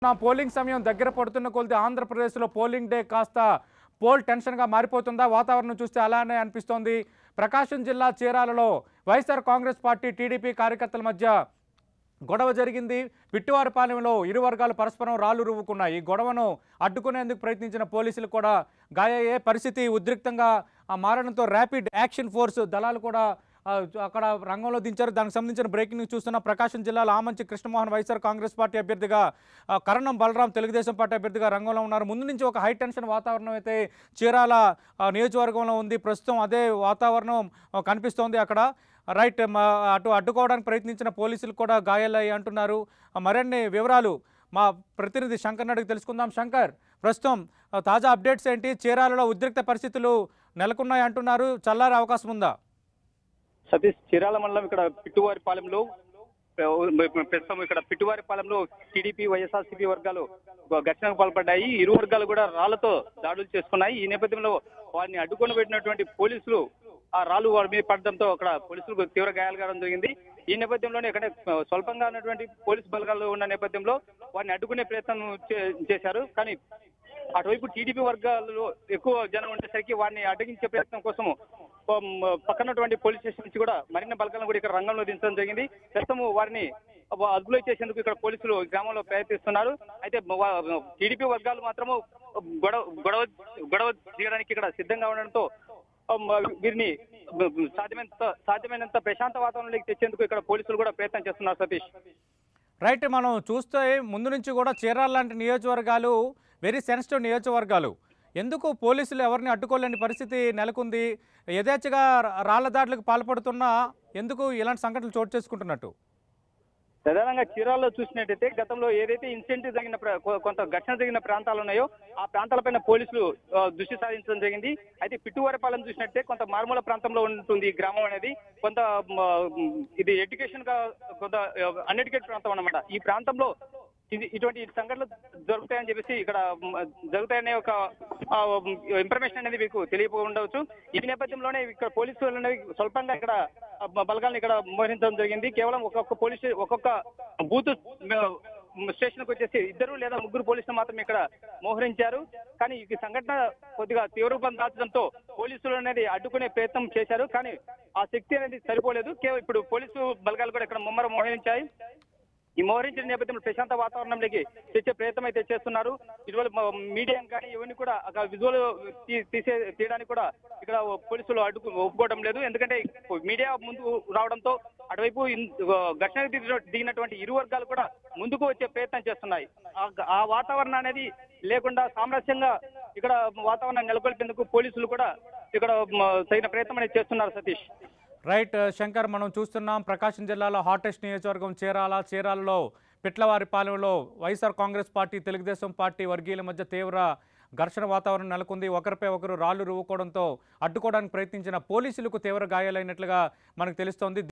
Polling సమయం దగ్గర పడుతున్న కొద్ది ఆంధ్రప్రదేశ్లో పోలింగ్ డే కాస్త పోల్ టెన్షన్గా మారిపోతుందా? వాతావరణం చూస్తే అలానే అనిపిస్తోంది. ప్రకాశం జిల్లా చీరాలలో వైఎస్ఆర్ కాంగ్రెస్ పార్టీ టీడీపీ కార్యకర్తల మధ్య గొడవ జరిగింది. పిట్టివారిపాలెంలో ఇరు వర్గాలు పరస్పరం రాళ్లు రువ్వుకున్నాయి. ఈ గొడవను అడ్డుకునేందుకు ప్రయత్నించిన పోలీసులు కూడా గాయయ్యే పరిస్థితి ఉద్రిక్తంగా మారడంతో ర్యాపిడ్ యాక్షన్ ఫోర్స్ దళాలు కూడా అక్కడ రంగంలో దించారు. దానికి సంబంధించిన బ్రేకింగ్ న్యూస్ చూస్తున్న ప్రకాశం జిల్లాలో ఆమంచి కృష్ణమోహన్ వైఎస్ఆర్ కాంగ్రెస్ పార్టీ అభ్యర్థిగా, కరణం బలరాం తెలుగుదేశం పార్టీ అభ్యర్థిగా రంగంలో ఉన్నారు. ముందు నుంచి ఒక హై టెన్షన్ వాతావరణం అయితే చీరాల నియోజకవర్గంలో ఉంది. ప్రస్తుతం అదే వాతావరణం కనిపిస్తోంది అక్కడ. రైట్, అటు అడ్డుకోవడానికి ప్రయత్నించిన పోలీసులు కూడా గాయాలయ్యి అంటున్నారు. మరిన్ని వివరాలు మా ప్రతినిధి శంకర్ అడిగి తెలుసుకుందాం. శంకర్, ప్రస్తుతం తాజా అప్డేట్స్ ఏంటి? చీరాలలో ఉద్రిక్త పరిస్థితులు నెలకొన్నాయి అంటున్నారు, చల్లారే అవకాశం ఉందా? సతీష్, చీరాల మండలం ఇక్కడ పిట్టువారిపాలెంలో ప్రస్తుతం ఇక్కడ పిట్టువారిపాలెంలో టీడీపీ వైఎస్ఆర్సీపీ వర్గాలు ఘర్షణకు పాల్పడ్డాయి. ఇరు వర్గాలు కూడా రాళ్లతో దాడులు చేసుకున్నాయి. ఈ నేపథ్యంలో వారిని అడ్డుకొని పెట్టినటువంటి పోలీసులు ఆ రాళ్లు వారి మీద పడడంతో అక్కడ పోలీసులకు తీవ్ర గాయాలు కావడం జరిగింది. ఈ నేపథ్యంలోనే ఇక్కడ స్వల్పంగా ఉన్నటువంటి పోలీసు బలగాలు ఉన్న నేపథ్యంలో వారిని అడ్డుకునే ప్రయత్నం చేశారు. కానీ అటువైపు టీడీపీ వర్గాల్లో ఎక్కువ జనం ఉండేసరికి వారిని అడ్డగించే ప్రయత్నం కోసం పక్కనటువంటి పోలీస్ స్టేషన్ నుంచి కూడా మరిన్ని బలగాలను కూడా ఇక్కడ రంగంలో దించడం జరిగింది. ప్రస్తుతం వారిని అదుపులో చేసేందుకు ఇక్కడ పోలీసులు గ్రామంలో ప్రయత్నిస్తున్నారు. అయితే టీడీపీ వర్గాలు మాత్రము గొడవ తీయడానికి ఇక్కడ సిద్ధంగా ఉండడంతో వీరిని సాధ్యమైనంత ప్రశాంత వాతావరణంలోకి తెచ్చేందుకు ఇక్కడ పోలీసులు కూడా ప్రయత్నం చేస్తున్నారు. సతీష్, రైట్, మనం చూస్తే ముందు నుంచి కూడా చీరాల లాంటి నియోజకవర్గాలు వెరీ సెన్సిటివ్ నియోజకవర్గాలు. ఎందుకు పోలీసులు ఎవరిని అడ్డుకోలేని పరిస్థితి నెలకొంది? యథేచ్ఛగా రాళ్ల దాడులకు పాల్పడుతున్నా ఎందుకు ఇలాంటి సంఘటనలు చోటు చేసుకుంటున్నట్టు? ప్రధానంగా చీరాల్లో చూసినట్టయితే గతంలో ఏదైతే ఇన్సిడెంట్ జరిగిన కొంత ఘర్షణ జరిగిన ప్రాంతాలు ఉన్నాయో ఆ ప్రాంతాలపైన పోలీసులు దృష్టి సాధించడం జరిగింది. అయితే పిట్టువారిపాలెం చూసినట్టే కొంత మారుమూల ప్రాంతంలో ఉంటుంది ఈ గ్రామం అనేది. కొంత ఇది ఎడ్యుకేషన్ గా కొంత అన్ఎడ్యుకేటెడ్ ప్రాంతం అన్నమాట. ఈ ప్రాంతంలో ఇటువంటి సంఘటనలు జరుగుతాయని చెప్పేసి ఇక్కడ జరుగుతాయనే ఒక ఇన్ఫర్మేషన్ అనేది మీకు తెలియకుండా ఉండవచ్చు. ఈ నేపథ్యంలోనే ఇక్కడ పోలీసులు అనేవి స్వల్పంగా ఇక్కడ బలగాలను ఇక్కడ మోహరించడం జరిగింది. కేవలం ఒక్కొక్క బూత్ స్టేషన్ కు వచ్చేసి 2 లేదా 3 పోలీసులు మాత్రం ఇక్కడ మోహరించారు. కానీ ఈ సంఘటన కొద్దిగా తీవ్ర రూపం దాల్చడంతో పోలీసులు అనేది అడ్డుకునే ప్రయత్నం చేశారు. కానీ ఆ శక్తి అనేది సరిపోలేదు. ఇప్పుడు పోలీసు బలగాలు కూడా ఇక్కడ ముమ్మరం మోహరించాయి. ఈ మోహరించిన నేపథ్యంలో ప్రశాంత వాతావరణంలోకి తెచ్చే ప్రయత్నం అయితే చేస్తున్నారు. ఇటీవల మీడియా కానీ ఇవన్నీ కూడా విజువల్ తీయడానికి కూడా ఇక్కడ పోలీసులు ఒప్పుకోవడం లేదు. ఎందుకంటే మీడియా ముందు రావడంతో అటువైపు ఘర్షణ దిగినటువంటి ఇరు వర్గాలు కూడా ముందుకు వచ్చే ప్రయత్నం చేస్తున్నాయి. ఆ వాతావరణం అనేది లేకుండా సామరస్యంగా ఇక్కడ వాతావరణం నెలకొల్పేందుకు పోలీసులు కూడా ఇక్కడ తగిన ప్రయత్నం అనేది చేస్తున్నారు. సతీష్, రైట్ శంకర్, మనం చూస్తున్నాం ప్రకాశం జిల్లాలో హాటెస్ట్ నియోజకవర్గం చీరాలలో పిట్లవారిపాలెంలో వైఎస్ఆర్ కాంగ్రెస్ పార్టీ తెలుగుదేశం పార్టీ వర్గీయుల మధ్య తీవ్ర ఘర్షణ వాతావరణం నెలకొంది. ఒకరిపై ఒకరు రాళ్లు రువ్వుకోవడంతో అడ్డుకోవడానికి ప్రయత్నించిన పోలీసులకు తీవ్ర గాయాలైనట్లుగా మనకు తెలుస్తోంది.